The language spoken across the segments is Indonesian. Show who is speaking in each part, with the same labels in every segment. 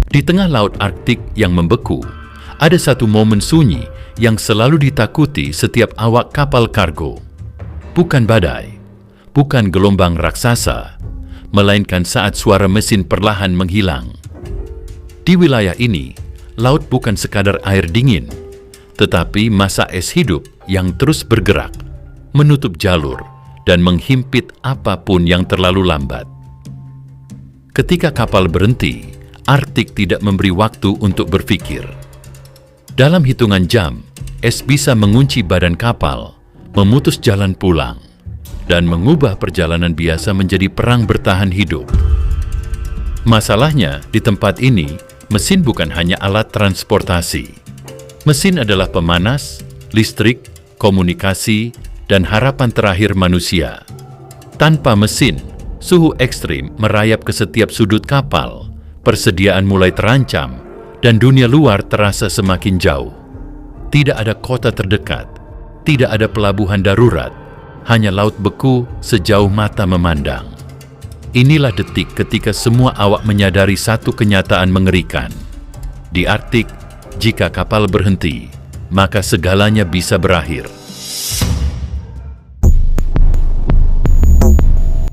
Speaker 1: Di tengah laut Arktik yang membeku, ada satu momen sunyi yang selalu ditakuti setiap awak kapal kargo. Bukan badai, bukan gelombang raksasa, melainkan saat suara mesin perlahan menghilang. Di wilayah ini, laut bukan sekadar air dingin, tetapi massa es hidup yang terus bergerak, menutup jalur, dan menghimpit apapun yang terlalu lambat. Ketika kapal berhenti, Arktik tidak memberi waktu untuk berpikir. Dalam hitungan jam, es bisa mengunci badan kapal, memutus jalan pulang, dan mengubah perjalanan biasa menjadi perang bertahan hidup. Masalahnya, di tempat ini, mesin bukan hanya alat transportasi. Mesin adalah pemanas, listrik, komunikasi, dan harapan terakhir manusia. Tanpa mesin, suhu ekstrim merayap ke setiap sudut kapal, persediaan mulai terancam, dan dunia luar terasa semakin jauh. Tidak ada kota terdekat, tidak ada pelabuhan darurat, hanya laut beku sejauh mata memandang. Inilah detik ketika semua awak menyadari satu kenyataan mengerikan. Di Arktik, jika kapal berhenti, maka segalanya bisa berakhir.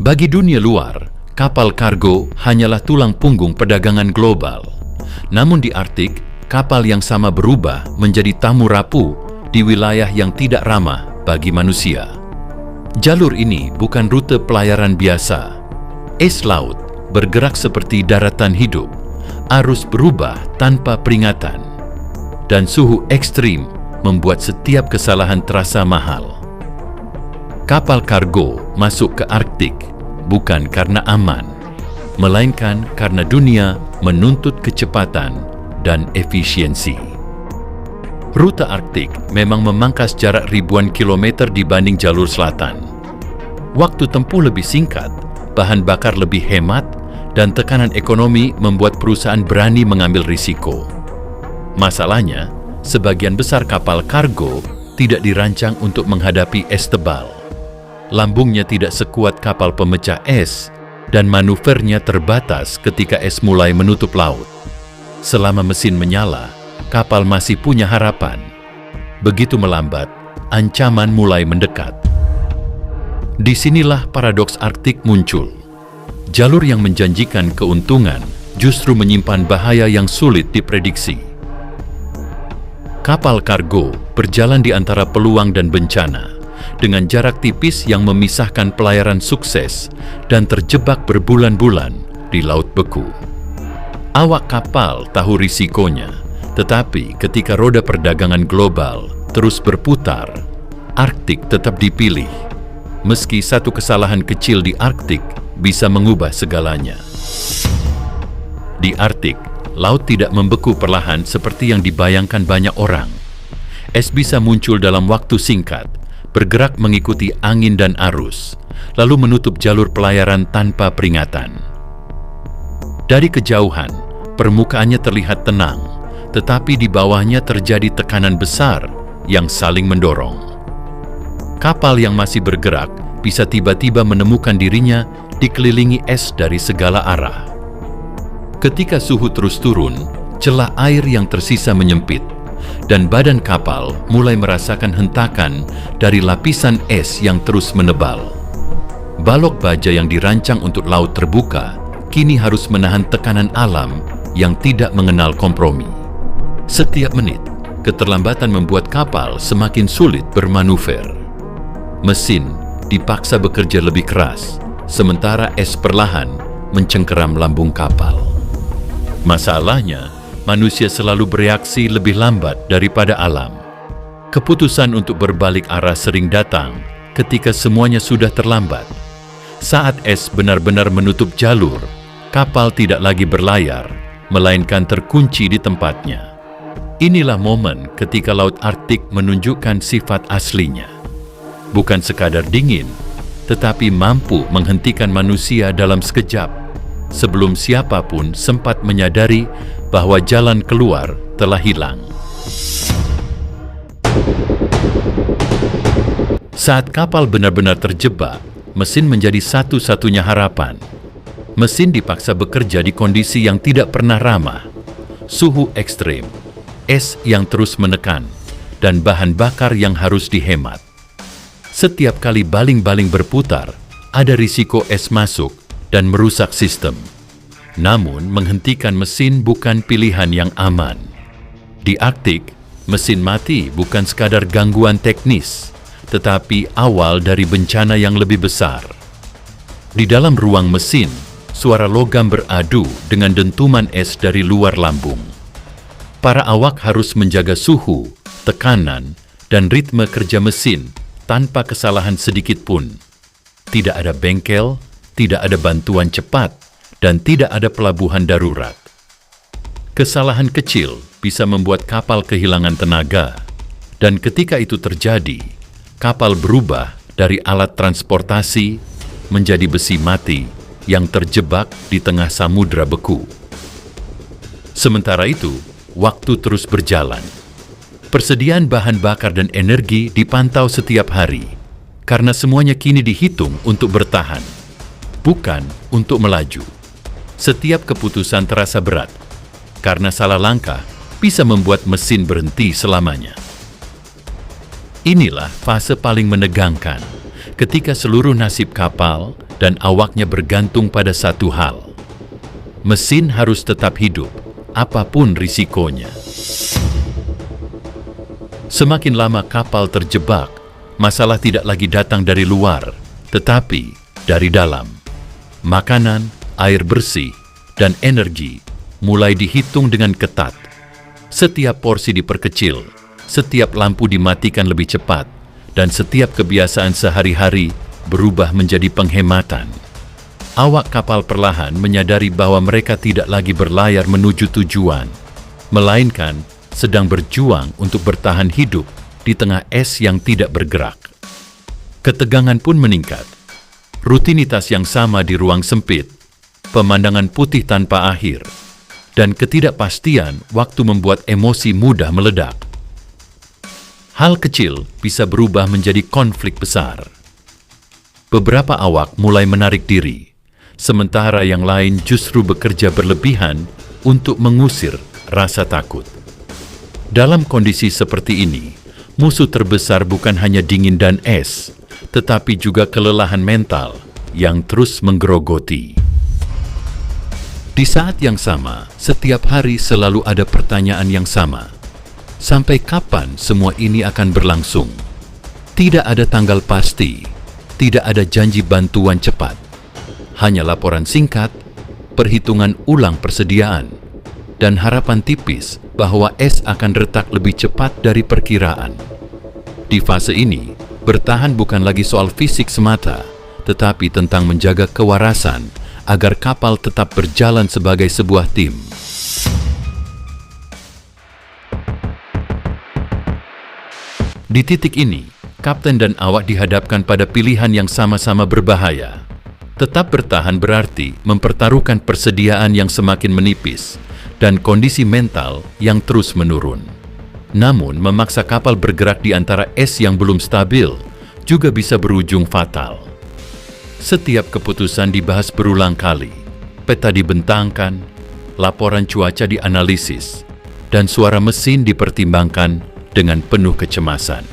Speaker 1: Bagi dunia luar, kapal kargo hanyalah tulang punggung perdagangan global. Namun di Arktik, kapal yang sama berubah menjadi tamu rapuh di wilayah yang tidak ramah bagi manusia. Jalur ini bukan rute pelayaran biasa. Es laut bergerak seperti daratan hidup, arus berubah tanpa peringatan, dan suhu ekstrim membuat setiap kesalahan terasa mahal. Kapal kargo masuk ke Arktik bukan karena aman, melainkan karena dunia menuntut kecepatan dan efisiensi. Rute Arktik memang memangkas jarak ribuan kilometer dibanding jalur selatan. Waktu tempuh lebih singkat, bahan bakar lebih hemat, dan tekanan ekonomi membuat perusahaan berani mengambil risiko. Masalahnya, sebagian besar kapal kargo tidak dirancang untuk menghadapi es tebal. Lambungnya tidak sekuat kapal pemecah es, dan manuvernya terbatas ketika es mulai menutup laut. Selama mesin menyala, kapal masih punya harapan. Begitu melambat, ancaman mulai mendekat. Disinilah paradoks Arktik muncul. Jalur yang menjanjikan keuntungan justru menyimpan bahaya yang sulit diprediksi. Kapal kargo berjalan di antara peluang dan bencana, dengan jarak tipis yang memisahkan pelayaran sukses dan terjebak berbulan-bulan di laut beku. Awak kapal tahu risikonya, tetapi ketika roda perdagangan global terus berputar, Arktik tetap dipilih. Meski satu kesalahan kecil di Arktik bisa mengubah segalanya. Di Arktik, laut tidak membeku perlahan seperti yang dibayangkan banyak orang. Es bisa muncul dalam waktu singkat, bergerak mengikuti angin dan arus, lalu menutup jalur pelayaran tanpa peringatan. Dari kejauhan, permukaannya terlihat tenang, tetapi di bawahnya terjadi tekanan besar yang saling mendorong. Kapal yang masih bergerak bisa tiba-tiba menemukan dirinya dikelilingi es dari segala arah. Ketika suhu terus turun, celah air yang tersisa menyempit, dan badan kapal mulai merasakan hentakan dari lapisan es yang terus menebal. Balok baja yang dirancang untuk laut terbuka kini harus menahan tekanan alam yang tidak mengenal kompromi. Setiap menit, keterlambatan membuat kapal semakin sulit bermanuver. Mesin dipaksa bekerja lebih keras, sementara es perlahan mencengkeram lambung kapal. Masalahnya, manusia selalu bereaksi lebih lambat daripada alam. Keputusan untuk berbalik arah sering datang ketika semuanya sudah terlambat. Saat es benar-benar menutup jalur, kapal tidak lagi berlayar, melainkan terkunci di tempatnya. Inilah momen ketika Laut Arktik menunjukkan sifat aslinya. Bukan sekadar dingin, tetapi mampu menghentikan manusia dalam sekejap, sebelum siapapun sempat menyadari bahwa jalan keluar telah hilang. Saat kapal benar-benar terjebak, mesin menjadi satu-satunya harapan. Mesin dipaksa bekerja di kondisi yang tidak pernah ramah, suhu ekstrem, es yang terus menekan, dan bahan bakar yang harus dihemat. Setiap kali baling-baling berputar, ada risiko es masuk dan merusak sistem. Namun, menghentikan mesin bukan pilihan yang aman. Di Arktik, mesin mati bukan sekadar gangguan teknis, tetapi awal dari bencana yang lebih besar. Di dalam ruang mesin, suara logam beradu dengan dentuman es dari luar lambung. Para awak harus menjaga suhu, tekanan, dan ritme kerja mesin tanpa kesalahan sedikit pun. Tidak ada bengkel, tidak ada bantuan cepat, dan tidak ada pelabuhan darurat. Kesalahan kecil bisa membuat kapal kehilangan tenaga, dan ketika itu terjadi, kapal berubah dari alat transportasi menjadi besi mati yang terjebak di tengah samudra beku. Sementara itu, waktu terus berjalan. Persediaan bahan bakar dan energi dipantau setiap hari, karena semuanya kini dihitung untuk bertahan, bukan untuk melaju. Setiap keputusan terasa berat, karena salah langkah bisa membuat mesin berhenti selamanya. Inilah fase paling menegangkan, ketika seluruh nasib kapal dan awaknya bergantung pada satu hal. Mesin harus tetap hidup, apapun risikonya. Semakin lama kapal terjebak, masalah tidak lagi datang dari luar, tetapi dari dalam. Makanan, air bersih, dan energi mulai dihitung dengan ketat. Setiap porsi diperkecil, setiap lampu dimatikan lebih cepat, dan setiap kebiasaan sehari-hari berubah menjadi penghematan. Awak kapal perlahan menyadari bahwa mereka tidak lagi berlayar menuju tujuan, melainkan sedang berjuang untuk bertahan hidup di tengah es yang tidak bergerak. Ketegangan pun meningkat. Rutinitas yang sama di ruang sempit, pemandangan putih tanpa akhir, dan ketidakpastian waktu membuat emosi mudah meledak. Hal kecil bisa berubah menjadi konflik besar. Beberapa awak mulai menarik diri, sementara yang lain justru bekerja berlebihan untuk mengusir rasa takut. Dalam kondisi seperti ini, musuh terbesar bukan hanya dingin dan es, tetapi juga kelelahan mental yang terus menggerogoti. Di saat yang sama, setiap hari selalu ada pertanyaan yang sama. Sampai kapan semua ini akan berlangsung? Tidak ada tanggal pasti, tidak ada janji bantuan cepat. Hanya laporan singkat, perhitungan ulang persediaan, dan harapan tipis bahwa es akan retak lebih cepat dari perkiraan. Di fase ini, bertahan bukan lagi soal fisik semata, tetapi tentang menjaga kewarasan agar kapal tetap berjalan sebagai sebuah tim. Di titik ini, kapten dan awak dihadapkan pada pilihan yang sama-sama berbahaya. Tetap bertahan berarti mempertaruhkan persediaan yang semakin menipis dan kondisi mental yang terus menurun. Namun, memaksa kapal bergerak di antara es yang belum stabil juga bisa berujung fatal. Setiap keputusan dibahas berulang kali, peta dibentangkan, laporan cuaca dianalisis, dan suara mesin dipertimbangkan dengan penuh kecemasan.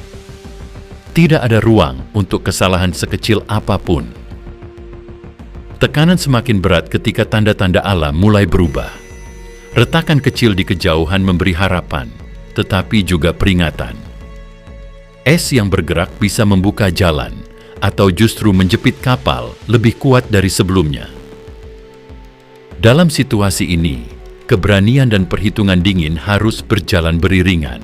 Speaker 1: Tidak ada ruang untuk kesalahan sekecil apapun. Tekanan semakin berat ketika tanda-tanda alam mulai berubah. Retakan kecil di kejauhan memberi harapan, tetapi juga peringatan. Es yang bergerak bisa membuka jalan, atau justru menjepit kapal lebih kuat dari sebelumnya. Dalam situasi ini, keberanian dan perhitungan dingin harus berjalan beriringan.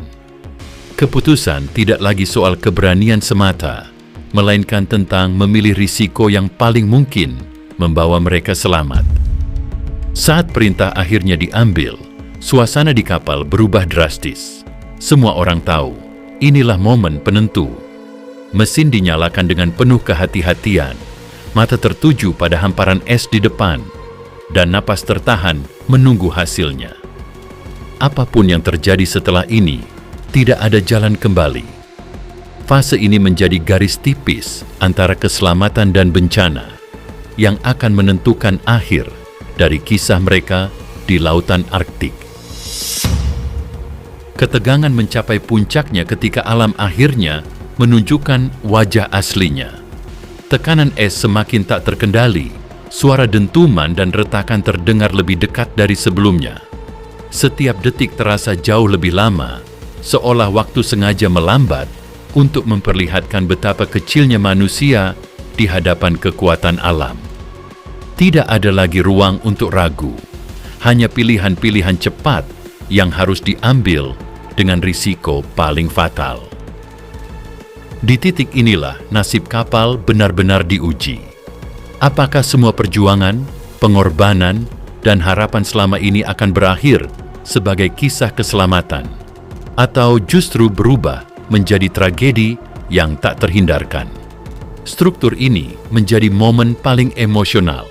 Speaker 1: Keputusan tidak lagi soal keberanian semata, melainkan tentang memilih risiko yang paling mungkin membawa mereka selamat. Saat perintah akhirnya diambil, suasana di kapal berubah drastis. Semua orang tahu, inilah momen penentu. Mesin dinyalakan dengan penuh kehati-hatian, mata tertuju pada hamparan es di depan, dan napas tertahan menunggu hasilnya. Apapun yang terjadi setelah ini, tidak ada jalan kembali. Fase ini menjadi garis tipis antara keselamatan dan bencana, yang akan menentukan akhir dari kisah mereka di lautan Arktik. Ketegangan mencapai puncaknya ketika alam akhirnya menunjukkan wajah aslinya. Tekanan es semakin tak terkendali, suara dentuman dan retakan terdengar lebih dekat dari sebelumnya. Setiap detik terasa jauh lebih lama, seolah waktu sengaja melambat untuk memperlihatkan betapa kecilnya manusia di hadapan kekuatan alam. Tidak ada lagi ruang untuk ragu, hanya pilihan-pilihan cepat yang harus diambil dengan risiko paling fatal. Di titik inilah nasib kapal benar-benar diuji. Apakah semua perjuangan, pengorbanan, dan harapan selama ini akan berakhir sebagai kisah keselamatan, atau justru berubah menjadi tragedi yang tak terhindarkan? Struktur ini menjadi momen paling emosional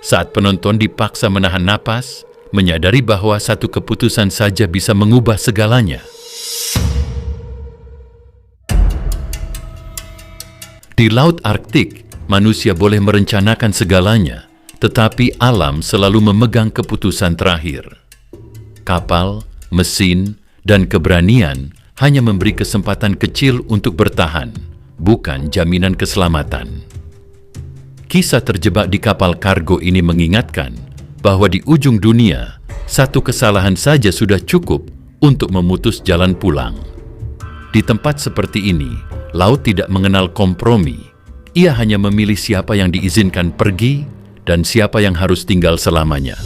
Speaker 1: saat penonton dipaksa menahan napas, menyadari bahwa satu keputusan saja bisa mengubah segalanya. Di Laut Arktik, manusia boleh merencanakan segalanya, tetapi alam selalu memegang keputusan terakhir. Kapal, mesin, dan keberanian hanya memberi kesempatan kecil untuk bertahan, bukan jaminan keselamatan. Kisah terjebak di kapal kargo ini mengingatkan bahwa di ujung dunia, satu kesalahan saja sudah cukup untuk memutus jalan pulang. Di tempat seperti ini, laut tidak mengenal kompromi. Ia hanya memilih siapa yang diizinkan pergi dan siapa yang harus tinggal selamanya.